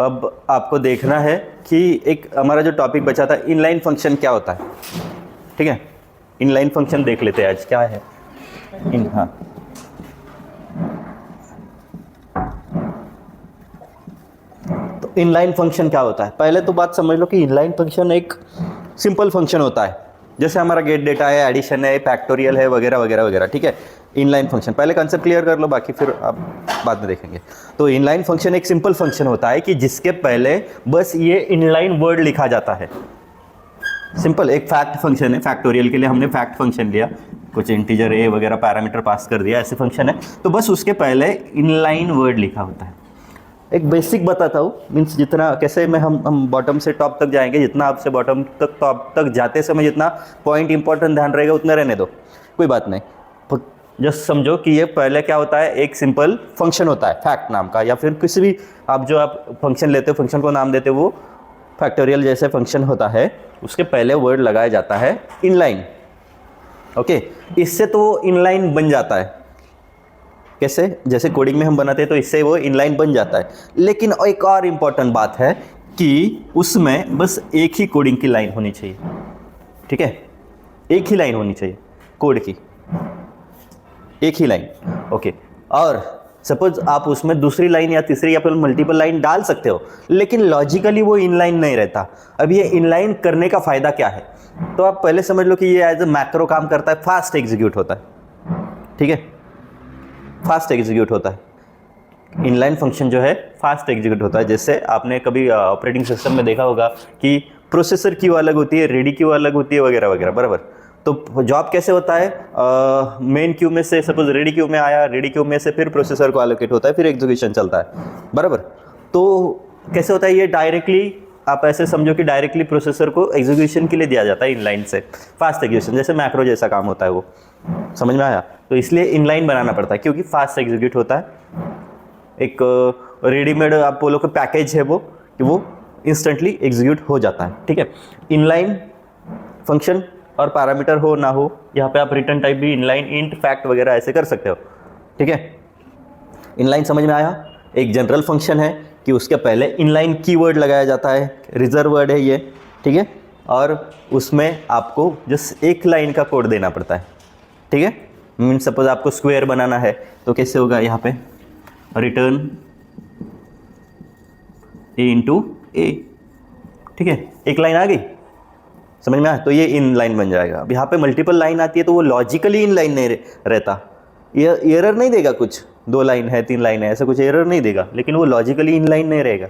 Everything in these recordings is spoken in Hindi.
अब आपको देखना है कि एक हमारा जो टॉपिक बचा था इनलाइन फंक्शन क्या होता है। ठीक है, इनलाइन फंक्शन देख लेते हैं आज क्या है। हाँ, तो इनलाइन फंक्शन क्या होता है, पहले तो बात समझ लो कि इनलाइन फंक्शन एक सिंपल फंक्शन होता है, जैसे हमारा गेट डेटा है, एडिशन है, फैक्टोरियल है, वगैरह वगैरह वगैरह। ठीक है, इनलाइन फंक्शन पहले कंसेप्ट क्लियर कर लो, बाकी फिर आप बाद में देखेंगे। तो इनलाइन फंक्शन एक सिंपल फंक्शन होता है कि जिसके पहले बस ये इनलाइन वर्ड लिखा जाता है। सिंपल एक फैक्ट फंक्शन है, फैक्टोरियल के लिए हमने फैक्ट फंक्शन लिया, कुछ इंटीजर ए वगैरह पैरामीटर पास कर दिया, ऐसे फंक्शन है, तो बस उसके पहले इनलाइन वर्ड लिखा होता है। एक बेसिक बताता हूँ, मीन्स जितना कैसे में हम बॉटम से टॉप तक जाएंगे, जितना आपसे बॉटम तक टॉप तक जाते समय जितना पॉइंट इंपॉर्टेंट ध्यान रहेगा उतना रहने दो, कोई बात नहीं। जस्ट समझो कि ये पहले क्या होता है, एक सिंपल फंक्शन होता है फैक्ट नाम का, या फिर किसी भी आप जो आप फंक्शन लेते हो, फंक्शन को नाम देते हो, वो फैक्टोरियल जैसे फंक्शन होता है, उसके पहले वर्ड लगाया जाता है इनलाइन। ओके, इससे तो वो इनलाइन बन जाता है। कैसे, जैसे कोडिंग में हम बनाते हैं तो इससे वो इनलाइन बन जाता है। लेकिन एक और इम्पॉर्टेंट बात है कि उसमें बस एक ही कोडिंग की लाइन होनी चाहिए। ठीक है, एक ही लाइन होनी चाहिए कोड की, एक ही लाइन। ओके, और सपोज आप उसमें दूसरी लाइन या तीसरी या फिर मल्टीपल लाइन डाल सकते हो, लेकिन लॉजिकली वो इनलाइन नहीं रहता। अब ये इनलाइन करने का फायदा क्या है, तो आप पहले समझ लो कि ये एज ए मैक्रो काम करता है, फास्ट एग्जीक्यूट होता है। ठीक है, फास्ट एग्जीक्यूट होता है। इनलाइन फंक्शन जो है फास्ट एग्जीक्यूट होता है। जैसे आपने कभी ऑपरेटिंग सिस्टम में देखा होगा कि प्रोसेसर क्यू अलग होती है, रेडी क्यू अलग होती है, वगैरह वगैरह, बराबर। तो जॉब कैसे होता है, मेन क्यू में से सपोज रेडी क्यू में आया, रेडी क्यू में से फिर प्रोसेसर को एलोकेट होता है, फिर एग्जीक्यूशन चलता है, बराबर। तो कैसे होता है ये, डायरेक्टली आप ऐसे समझो कि डायरेक्टली प्रोसेसर को एग्जीक्यूशन के लिए दिया जाता है इनलाइन से, फास्ट एग्जीक्यूशन, जैसे मैक्रो जैसा काम होता है वो। समझ में आया? तो इसलिए इनलाइन बनाना पड़ता है क्योंकि फास्ट एग्जीक्यूट होता है। एक रेडीमेड आप बोलो कि पैकेज है वो, कि वो इंस्टेंटली एग्जीक्यूट हो जाता है। ठीक है, इनलाइन फंक्शन और पैरामीटर हो ना हो, यहाँ पे आप रिटर्न टाइप भी इनलाइन, इंट, फैक्ट वगैरह ऐसे कर सकते हो। ठीक है, इनलाइन समझ में आया? एक जनरल फंक्शन है कि उसके पहले इनलाइन कीवर्ड लगाया जाता है, रिजर्व वर्ड है ये। ठीक है, और उसमें आपको जस्ट एक लाइन का कोड देना पड़ता है। ठीक है, मीन सपोज आपको स्क्वायर बनाना है तो कैसे होगा, यहाँ पे रिटर्न ए इंटू ए। ठीक है, एक लाइन आ गई, समझ में आया? तो ये इन लाइन बन जाएगा। अब यहाँ पे मल्टीपल लाइन आती है तो वो लॉजिकली इन लाइन नहीं रहता, ये एरर नहीं देगा, कुछ 2 लाइन है 3 लाइन है ऐसा कुछ एरर नहीं देगा, लेकिन वो लॉजिकली इन लाइन नहीं रहेगा।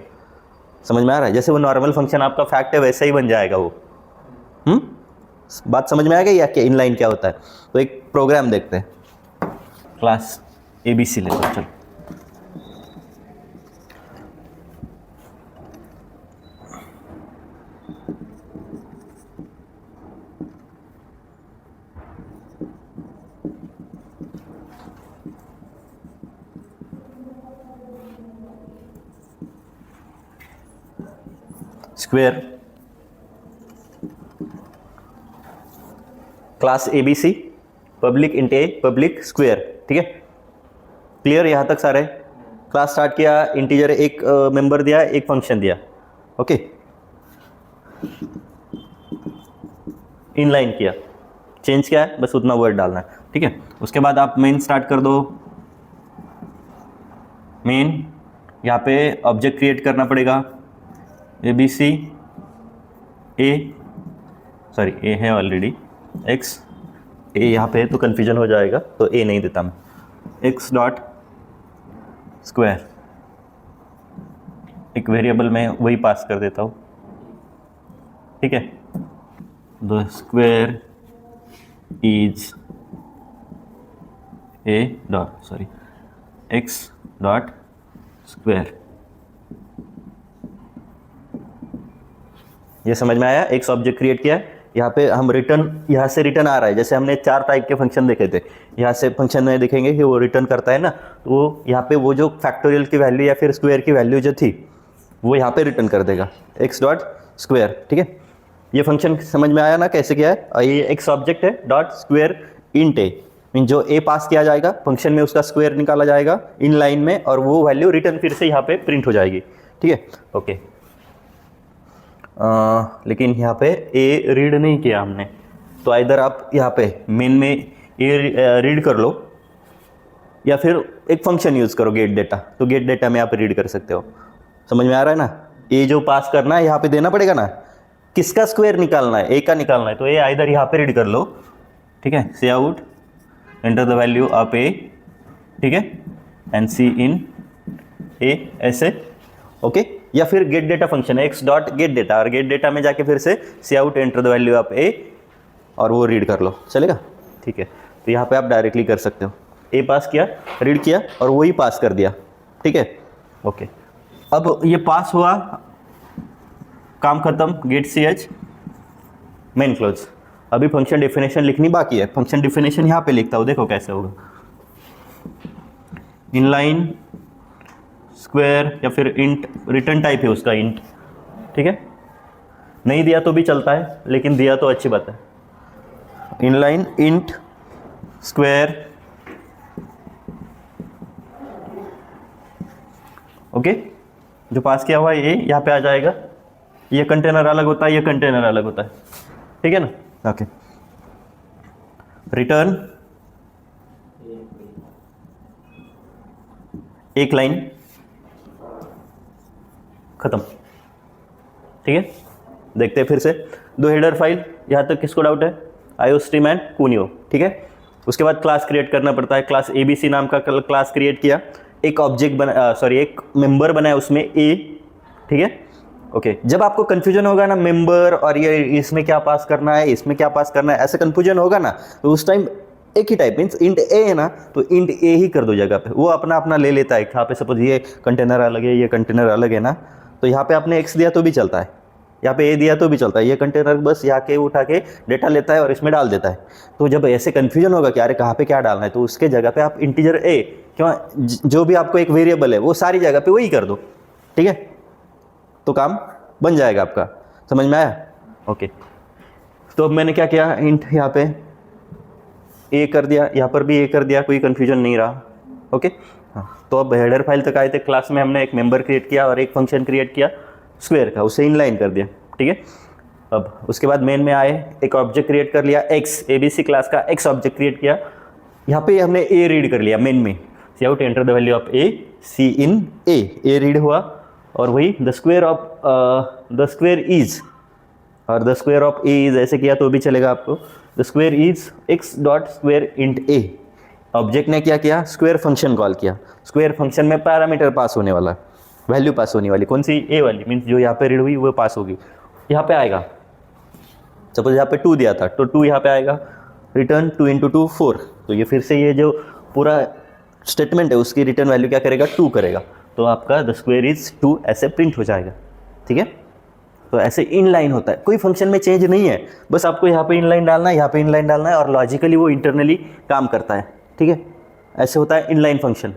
समझ में आ रहा है? जैसे वो नॉर्मल फंक्शन आपका फैक्ट है वैसा ही बन जाएगा वो। बात समझ में आ गई या क्या इनलाइन क्या होता है? तो एक प्रोग्राम देखते हैं, क्लास ABC लेते हैं, चलो। Square, class ABC, public int A, public square. ठीक है, क्लियर यहाँ तक सारे? क्लास स्टार्ट किया, इंटीजर एक मेंबर दिया, एक फंक्शन दिया। ओके, इनलाइन किया, चेंज किया है, बस उतना वर्ड डालना है। ठीक है, उसके बाद आप मेन स्टार्ट कर दो। मेन, यहाँ पे ऑब्जेक्ट क्रिएट करना पड़ेगा, ABC ए, सॉरी ए है ऑलरेडी, x ए यहाँ पे है तो कन्फ्यूजन हो जाएगा, तो ए नहीं देता मैं, x डॉट स्क्वायर, एक वेरिएबल में वही पास कर देता हूँ। ठीक है, the square is a dot sorry x dot square. ये समझ में आया? एक ऑब्जेक्ट क्रिएट किया है, यहाँ पे हम रिटर्न, यहाँ से रिटर्न आ रहा है। जैसे हमने 4 टाइप के फंक्शन देखे थे, यहाँ से फंक्शन में देखेंगे कि वो रिटर्न करता है ना, तो वो यहाँ पे वो जो फैक्टोरियल की वैल्यू या फिर स्क्वायर की वैल्यू जो थी वो यहाँ पे रिटर्न कर देगा, x डॉट स्क्वायर। ठीक है, ये फंक्शन समझ में आया ना कैसे किया है? और ये x ऑब्जेक्ट है, डॉट स्क्वायर इंट ए, मीन जो a पास किया जाएगा फंक्शन में उसका स्क्वायर निकाला जाएगा इन लाइन में, और वो वैल्यू रिटर्न फिर से यहाँ पे प्रिंट हो जाएगी। ठीक है, ओके। लेकिन यहाँ पे ए रीड नहीं किया हमने, तो इधर आप यहाँ पे मेन में ए रीड कर लो या फिर एक फंक्शन यूज़ करो गेट डेटा, तो गेट डेटा में आप रीड कर सकते हो। समझ में आ रहा है ना? ए जो पास करना है यहाँ पे देना पड़ेगा ना, किसका स्क्वायर निकालना है, ए का निकालना है, तो ए इधर यहाँ पे रीड कर लो, ठीक है। C out enter the value of A, ठीक है, एंड सी इन ए, ऐसे, ओके। या फिर गेट डेटा फंक्शन है एक्स डॉट गेट डेटा, और गेट डेटा में जाके फिर से C out enter the value of A और वो रीड कर लो, चलेगा, ठीक है। तो यहाँ पे आप डायरेक्टली कर सकते हो, ए पास किया, रीड किया और वही पास कर दिया, ठीक है, ओके। अब ये पास हुआ, काम खत्म, gate C H, main close. अभी फंक्शन डेफिनेशन लिखनी बाकी है। फंक्शन डेफिनेशन यहाँ पे लिखता हूँ, देखो कैसे होगा। इनलाइन स्क्वायर या फिर इंट, रिटर्न टाइप है उसका इंट, ठीक है। नहीं दिया तो भी चलता है, लेकिन दिया तो अच्छी बात है। Inline int square, okay. जो पास किया हुआ है ये यहाँ पे आ जाएगा। ये कंटेनर अलग होता है, ये कंटेनर अलग होता है, ठीक है ना, ओके। रिटर्न एक लाइन, खत्म, ठीक है। देखते हैं फिर से, दो हेडर फाइल, यहाँ तक किसको डाउट है? आयोस्ट्रीम एंड कूनियो, ठीक है। उसके बाद क्लास क्रिएट करना पड़ता है। क्लास एबीसी नाम का क्लास क्रिएट किया, एक ऑब्जेक्ट बना, एक मेंबर बनाया उसमें ए, ठीक है, ओके। जब आपको कंफ्यूजन होगा ना मेंबर और ये इसमें क्या पास करना है, इसमें क्या पास करना है, ऐसे कंफ्यूजन होगा ना, तो उस टाइम एक ही टाइप मीन्स इंट ए है ना, तो इंट ए ही कर दो जगह पे, वो अपना अपना ले लेता है। यहाँ पे सपोज ये कंटेनर अलग है, ये कंटेनर अलग है ना, तो यहाँ पे आपने एक्स दिया तो भी चलता है, यहाँ पे ए दिया तो भी चलता है। ये कंटेनर बस यहाँ के उठा के डेटा लेता है और इसमें डाल देता है। तो जब ऐसे कन्फ्यूजन होगा कि अरे कहाँ पे क्या डालना है, तो उसके जगह पे आप इंटीजर ए, क्यों, जो भी आपको एक वेरिएबल है वो सारी जगह पे वही कर दो, ठीक है, तो काम बन जाएगा आपका। समझ में आया? ओके। तो अब मैंने क्या किया, इंट यहाँ पे ए कर दिया, यहाँ पर भी ए कर दिया, कोई कन्फ्यूजन नहीं रहा, ओके। हाँ, तो अब हेडर फाइल तक आए थे। क्लास में हमने एक मेंबर क्रिएट किया और एक फंक्शन क्रिएट किया स्क्वायर का, उसे इनलाइन कर दिया, ठीक है। अब उसके बाद मेन में आए, एक ऑब्जेक्ट क्रिएट कर लिया एक्स, एबीसी क्लास का एक्स ऑब्जेक्ट क्रिएट किया। यहाँ पे हमने ए रीड कर लिया मेन में, C out enter the value of A, C in A read हुआ, और वही the square of the square is, और the square of A is ऐसे किया तो भी चलेगा आपको। The square is X dot square int A. Object ने क्या किया, स्क्वायर फंक्शन कॉल किया। स्क्वायर फंक्शन में पैरामीटर पास होने वाला, वैल्यू पास होने वाली, कौन सी, ए वाली, मीन्स जो यहाँ पे रीड हुई वो पास होगी, यहाँ पे आएगा। सपोज यहाँ पे 2 दिया था तो 2 यहाँ पे आएगा। रिटर्न 2 × 2 4, तो ये फिर से ये जो पूरा स्टेटमेंट है उसकी रिटर्न वैल्यू क्या करेगा, 2 करेगा, तो आपका द स्क्वायर इज 2 ऐसे प्रिंट हो जाएगा, ठीक है। तो ऐसे इनलाइन होता है, कोई फंक्शन में चेंज नहीं है, बस आपको यहाँ पे इनलाइन डालना है, यहाँ पे इनलाइन डालना है, और लॉजिकली वो इंटरनली काम करता है, ठीक है। ऐसे होता है इनलाइन फंक्शन।